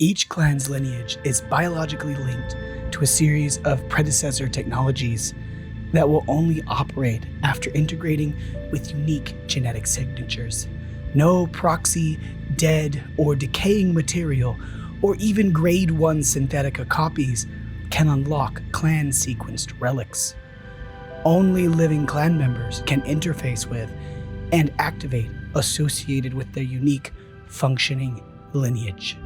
Each clan's lineage is biologically linked to a series of predecessor technologies that will only operate after integrating with unique genetic signatures. No proxy, dead, or decaying material, or even grade 1 synthetica copies can unlock clan-sequenced relics. Only living clan members can interface with and activate associated with their unique, functioning lineage.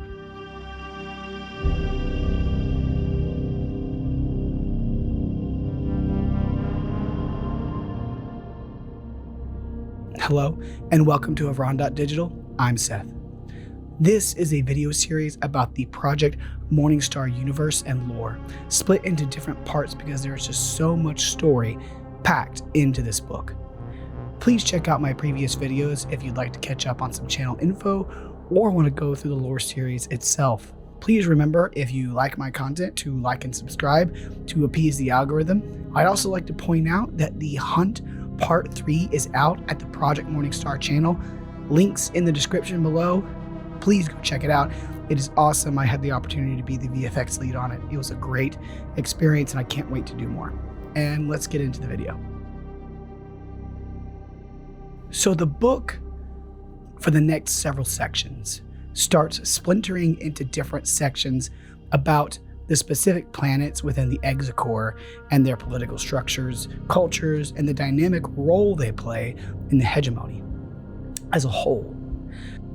Hello, and welcome to Havran.Digital. I'm Seth. This is a video series about the Project Morningstar universe and lore, split into different parts because there is just so much story packed into this book. Please check out my previous videos if you'd like to catch up on some channel info or want to go through the lore series itself. Please remember, if you like my content, to like and subscribe to appease the algorithm. I'd also like to point out that the Hunt Part 3 is out at the Project Morningstar channel. Links in the description below. Please go check it out. It is awesome. I had the opportunity to be the VFX lead on it. It was a great experience and I can't wait to do more. And let's get into the video. So the book, for the next several sections, starts splintering into different sections about the specific planets within the Exacore and their political structures, cultures, and the dynamic role they play in the hegemony as a whole.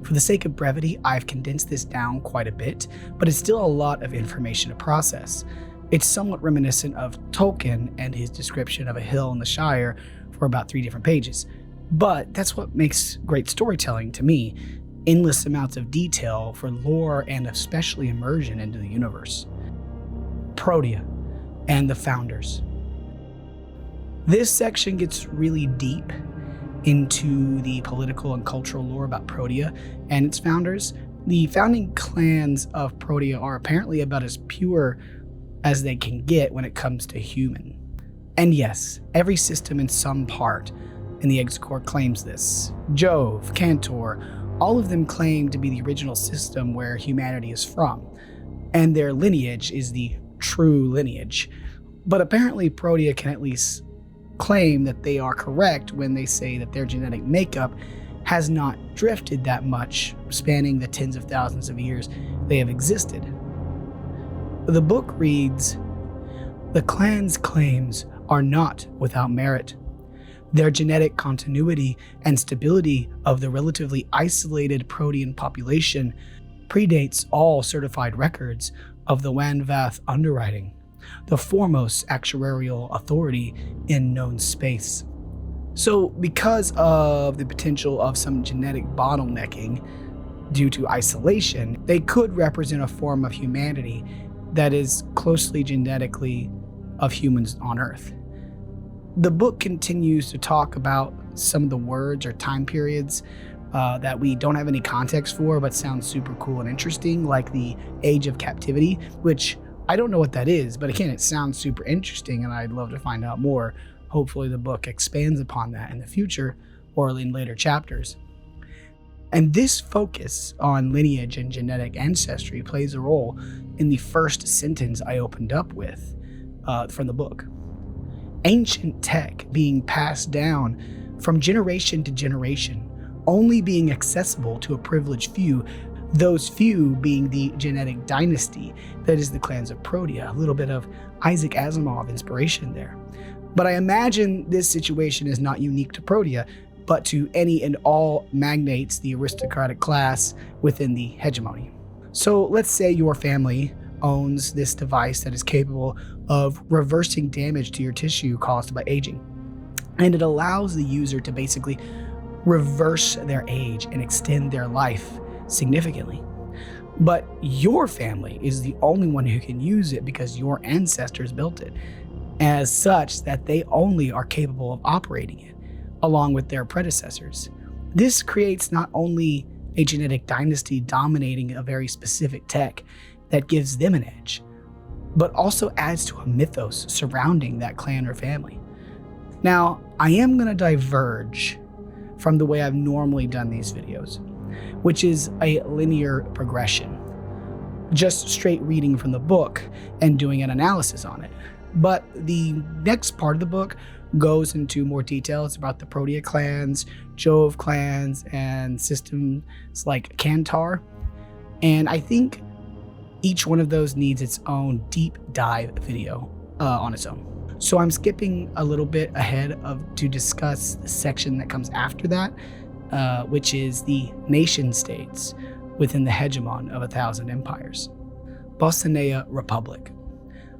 For the sake of brevity, I've condensed this down quite a bit, but it's still a lot of information to process. It's somewhat reminiscent of Tolkien and his description of a hill in the Shire for about 3 different pages. But that's what makes great storytelling to me: endless amounts of detail for lore and especially immersion into the universe. Proteia and the founders. This section gets really deep into the political and cultural lore about Proteia and its founders. The founding clans of Proteia are apparently about as pure as they can get when it comes to human. And yes, every system in some part in the Exacore claims this. Jove, Cantor, all of them claim to be the original system where humanity is from, and their lineage is the true lineage. But apparently Proteia can at least claim that they are correct when they say that their genetic makeup has not drifted that much, spanning the tens of thousands of years they have existed. The book reads, "The clan's claims are not without merit. Their genetic continuity and stability of the relatively isolated Protean population predates all certified records of the Wanvath underwriting, the foremost actuarial authority in known space." So because of the potential of some genetic bottlenecking due to isolation, they could represent a form of humanity that is closely genetically of humans on Earth. The book continues to talk about some of the words or time periods that we don't have any context for, but sounds super cool and interesting, like the Age of Captivity, which I don't know what that is, but again, it sounds super interesting and I'd love to find out more. Hopefully the book expands upon that in the future or in later chapters. And this focus on lineage and genetic ancestry plays a role in the first sentence I opened up with from the book. Ancient tech being passed down from generation to generation, only being accessible to a privileged few, those few being the genetic dynasty that is the clans of Proteia. A little bit of Isaac Asimov inspiration there. But I imagine this situation is not unique to Proteia, but to any and all magnates, the aristocratic class within the hegemony. So let's say your family owns this device that is capable of reversing damage to your tissue caused by aging. And it allows the user to basically reverse their age and extend their life significantly. But your family is the only one who can use it because your ancestors built it, as such that they only are capable of operating it, along with their predecessors. This creates not only a genetic dynasty dominating a very specific tech that gives them an edge, but also adds to a mythos surrounding that clan or family. Now, I am going to diverge from the way I've normally done these videos, which is a linear progression. just straight reading from the book and doing an analysis on it. But the next part of the book goes into more details about the Proteia clans, Jove clans, and systems like Kantar. And I think each one of those needs its own deep dive video on its own. So I'm skipping a little bit ahead to discuss the section that comes after that, which is the nation states within the hegemon of 1,000 empires. Bhosnaya Republic.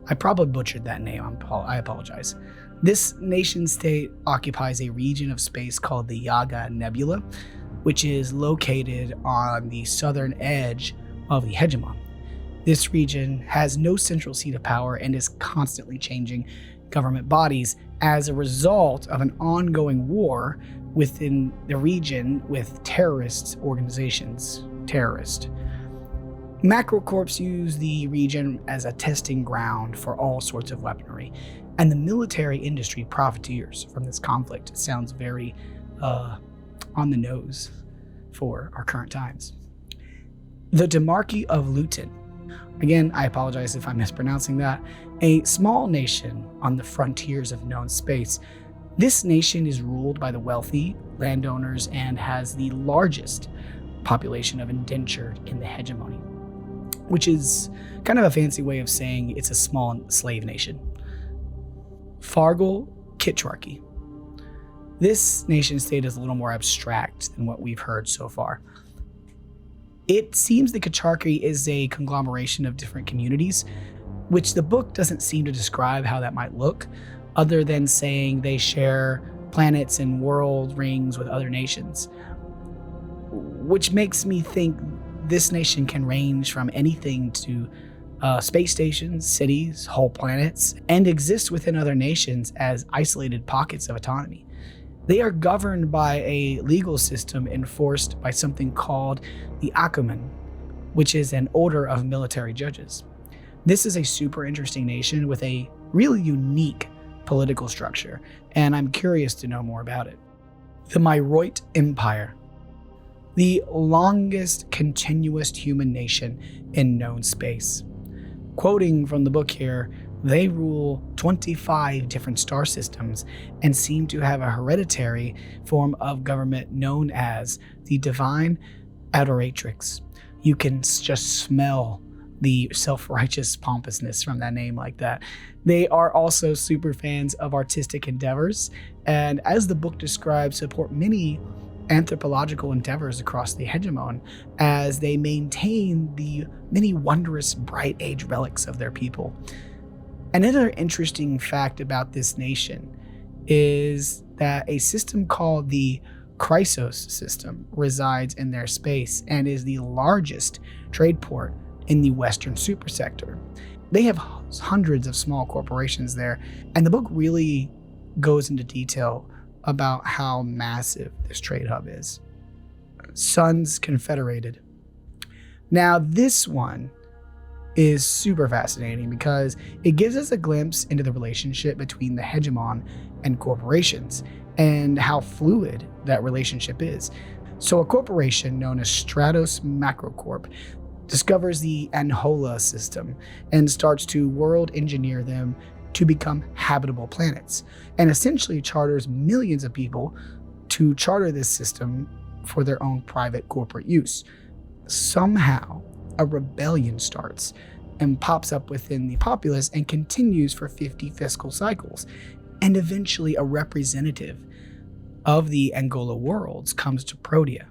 I probably butchered that name, I apologize. This nation state occupies a region of space called the Yaga Nebula, which is located on the southern edge of the hegemon. This region has no central seat of power and is constantly changing government bodies as a result of an ongoing war within the region with terrorist organizations. Macrocorps use the region as a testing ground for all sorts of weaponry, and the military industry profiteers from this conflict. Sounds very on the nose for our current times. The Demarchy of Luyten. Again, I apologize if I'm mispronouncing that. A small nation on the frontiers of known space. This nation is ruled by the wealthy landowners and has the largest population of indentured in the hegemony, which is kind of a fancy way of saying it's a small slave nation. Fargol Kritarchy. This nation state is a little more abstract than what we've heard so far. It seems the Kritarchy is a conglomeration of different communities, which the book doesn't seem to describe how that might look, other than saying they share planets and world rings with other nations, which makes me think this nation can range from anything to space stations, cities, whole planets, and exist within other nations as isolated pockets of autonomy. They are governed by a legal system enforced by something called the Hegemon, which is an order of military judges. This is a super interesting nation with a really unique political structure, and I'm curious to know more about it. The Myoit Empire. The longest continuous human nation in known space. Quoting from the book here, they rule 25 different star systems and seem to have a hereditary form of government known as the Divine Adoratrix. You can just smell the self-righteous pompousness from that name like that. They are also super fans of artistic endeavors, and as the book describes, support many anthropological endeavors across the hegemon as they maintain the many wondrous bright age relics of their people. Another interesting fact about this nation is that a system called the Chrysos system resides in their space and is the largest trade port in the Western supersector. They have hundreds of small corporations there, and the book really goes into detail about how massive this trade hub is. Sons Confederated. Now this one is super fascinating because it gives us a glimpse into the relationship between the hegemon and corporations and how fluid that relationship is. So a corporation known as Stratos Macrocorp discovers the Anhola system and starts to world engineer them to become habitable planets, and essentially charters millions of people to charter this system for their own private corporate use. Somehow, a rebellion starts and pops up within the populace and continues for 50 fiscal cycles, and eventually a representative of the Angola worlds comes to Proteia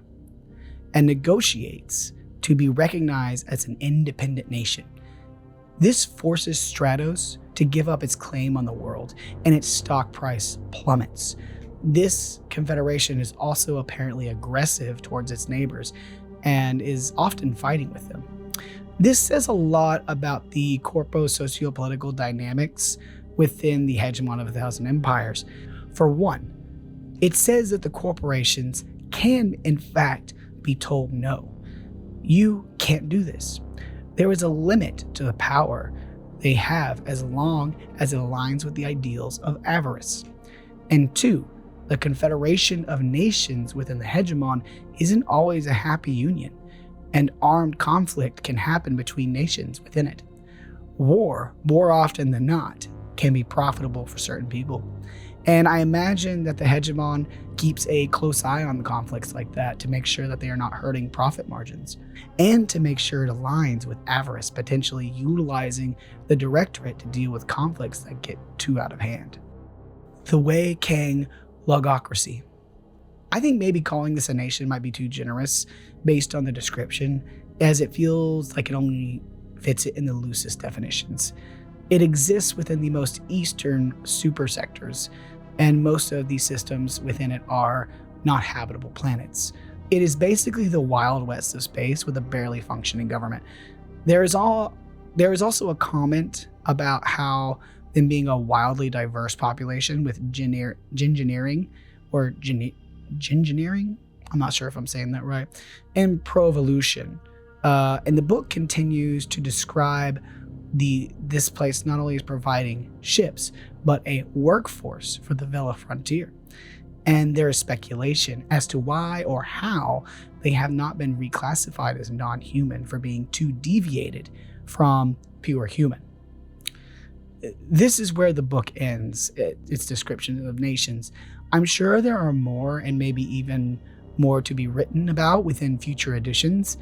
and negotiates to be recognized as an independent nation. This forces Stratos to give up its claim on the world, and its stock price plummets. This confederation is also apparently aggressive towards its neighbors and is often fighting with them. This says a lot about the corpo-sociopolitical dynamics within the hegemon of 1,000 empires. For one, it says that the corporations can, in fact, be told no. You can't do this. There is a limit to the power they have as long as it aligns with the ideals of avarice. And two, the confederation of nations within the hegemon isn't always a happy union. and armed conflict can happen between nations within it. War, more often than not, can be profitable for certain people. And I imagine that the hegemon keeps a close eye on conflicts like that to make sure that they are not hurting profit margins, and to make sure it aligns with avarice, potentially utilizing the directorate to deal with conflicts that get too out of hand. The Wei-Khang Logocracy. I think maybe calling this a nation might be too generous based on the description, as it feels like it only fits it in the loosest definitions. It exists within the most eastern supersectors, and most of these systems within it are not habitable planets. It is basically the Wild West of space with a barely functioning government. There is also a comment about how them being a wildly diverse population with gingineering, I'm not sure if I'm saying that right, and pro-evolution. And the book continues to describe this place not only as providing ships, but a workforce for the Vela frontier. And there is speculation as to why or how they have not been reclassified as non-human for being too deviated from pure human. This is where the book ends, its description of nations. I'm sure there are more, and maybe even more to be written about within future editions.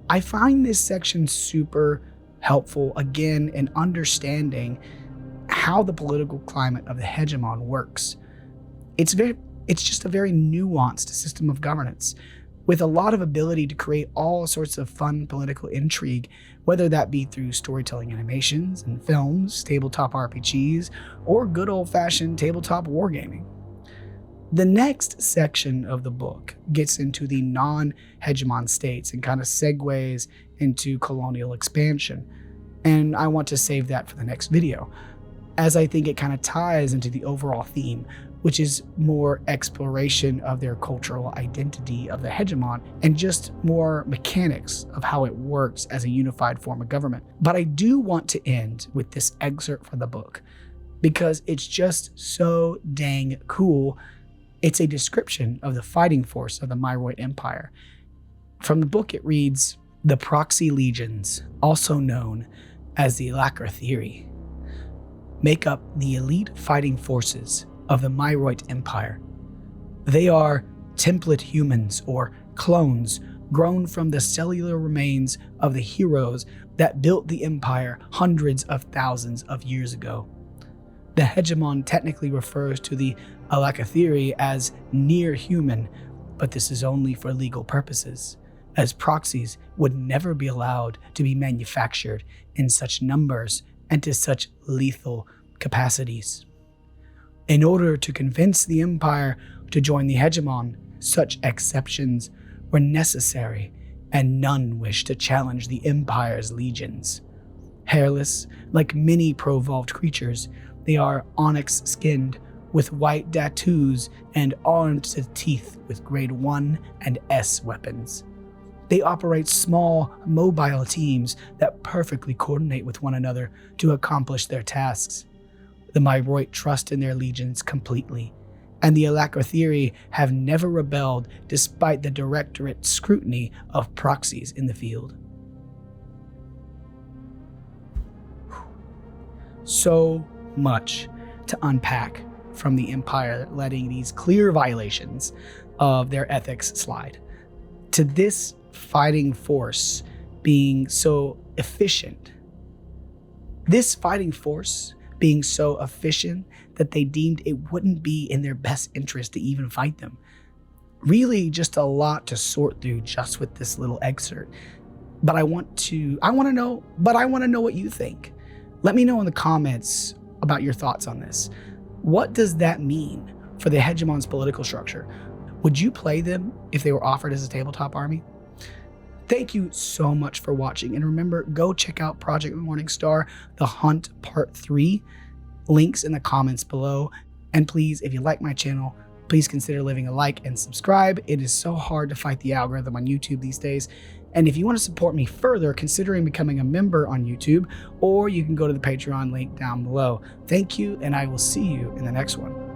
I find this section super helpful, again, in understanding how the political climate of the hegemon works. It's just a very nuanced system of governance, with a lot of ability to create all sorts of fun political intrigue, whether that be through storytelling animations and films, tabletop RPGs, or good old-fashioned tabletop wargaming. The next section of the book gets into the non-hegemon states and kind of segues into colonial expansion, and I want to save that for the next video, as I think it kind of ties into the overall theme, which is more exploration of their cultural identity of the hegemon and just more mechanics of how it works as a unified form of government. But I do want to end with this excerpt from the book because it's just so dang cool. It's a description of the fighting force of the Myoit Empire. From the book it reads, "The proxy legions, also known as the Exacore, make up the elite fighting forces of the Myoit Empire. They are template humans or clones grown from the cellular remains of the heroes that built the empire hundreds of thousands of years ago. The hegemon technically refers to the Exacore as near human, but this is only for legal purposes, as proxies would never be allowed to be manufactured in such numbers and to such lethal capacities. In order to convince the empire to join the hegemon, such exceptions were necessary, and none wished to challenge the empire's legions. Hairless, like many pro-evolved creatures, they are onyx-skinned, with white tattoos and armed to the teeth with grade 1 and S weapons. They operate small, mobile teams that perfectly coordinate with one another to accomplish their tasks. The Myoit trust in their legions completely, and the Exacore have never rebelled despite the directorate scrutiny of proxies in the field." So much to unpack from the Empire, letting these clear violations of their ethics slide, to this fighting force being so efficient. This fighting force being so efficient that they deemed it wouldn't be in their best interest to even fight them. Really just a lot to sort through just with this little excerpt. But I want to know what you think. Let me know in the comments about your thoughts on this. What does that mean for the hegemon's political structure? Would you play them if they were offered as a tabletop army? Thank you so much for watching, and remember, go check out Project Morningstar, The Hunt Part 3, links in the comments below. And please, if you like my channel, please consider leaving a like and subscribe. It is so hard to fight the algorithm on YouTube these days. And if you want to support me further, considering becoming a member on YouTube, or you can go to the Patreon link down below. Thank you, and I will see you in the next one.